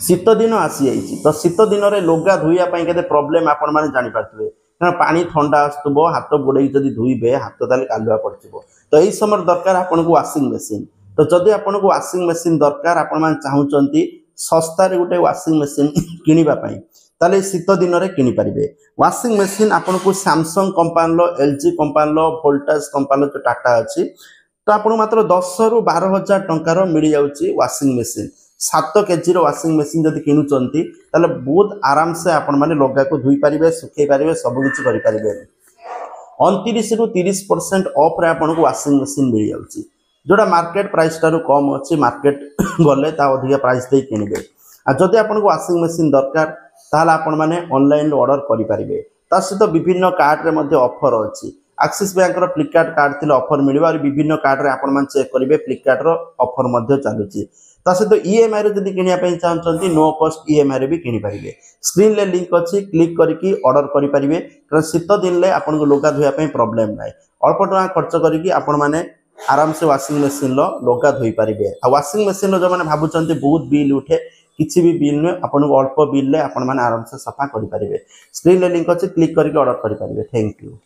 शीत दिन आसी जाइए तो शीत दिन में लुगा धोईवाई के प्रोब्लेम आपण मैंने जापे कारण पानी ठंडा आसुव हाथ बुड़े जब धोइबे हाथ ताले कालुआ पड़ो तो यही समय दरकार आपन को वाशिंग मशीन। तो जदि आपन को वाशिंग मशीन दरकार आपण मैंने चाहूँगी सस्तार गोटे वाशिंग मशीन किणापी ताले शीत दिन में किनीपारे। वाशिंग मशीन आपन को Samsung company LG company Voltas company जो टाटा अच्छी तो आपको मात्र 10 ରୁ 12,000 टंकार मिल जाऊँगी washing machine. 7 KG washing machine जब किणुंट बहुत आराम से आपण मैंने लगा को धोई पारे सुखई पारे सबकि करेंगे। 29 ରୁ 30% ऑफ रे आपन को वाशिंग मशीन मिल जाऊँगी जोड़ा मार्केट प्राइस टारू कम अच्छी मार्केट गले अधिका प्राइस दे किणवे। जदि आपन को वाशिंग मशीन दरकार ताहले आपण माने ऑनलाइन ऑर्डर करेंगे। सहित विभिन्न कार्ड में ऑफर अच्छी एक्सिस बैंक फ्लिपकार्ट कार्ड थी ऑफर मिल विभिन्न कार्ड में चेक करेंगे फ्लिपकार्ट ऑफर चलुची सहित ईएमआई जब किणापी चाहते नो कॉस्ट ईएमआई भी किनीपारे। स्क्रीन ले लिंक अच्छी क्लिक करके ऑर्डर करेंगे कारण शीत दिन में आपको लुगा धोवाई प्रोब्लेम ना अल्प टका खर्च करके आपण मैंने आराम से वाशिंग मशीन लुगा धोई पारे। आ वाशिंग मशीन जो मैंने भावुं बहुत बिल उठे किसी भी बिल नुहे आपको अल्प बिल आपण मैंने आराम से सफा करेंगे। स्क्रीन ले लिंक अच्छी क्लिक करके ऑर्डर करेंगे। Thank you.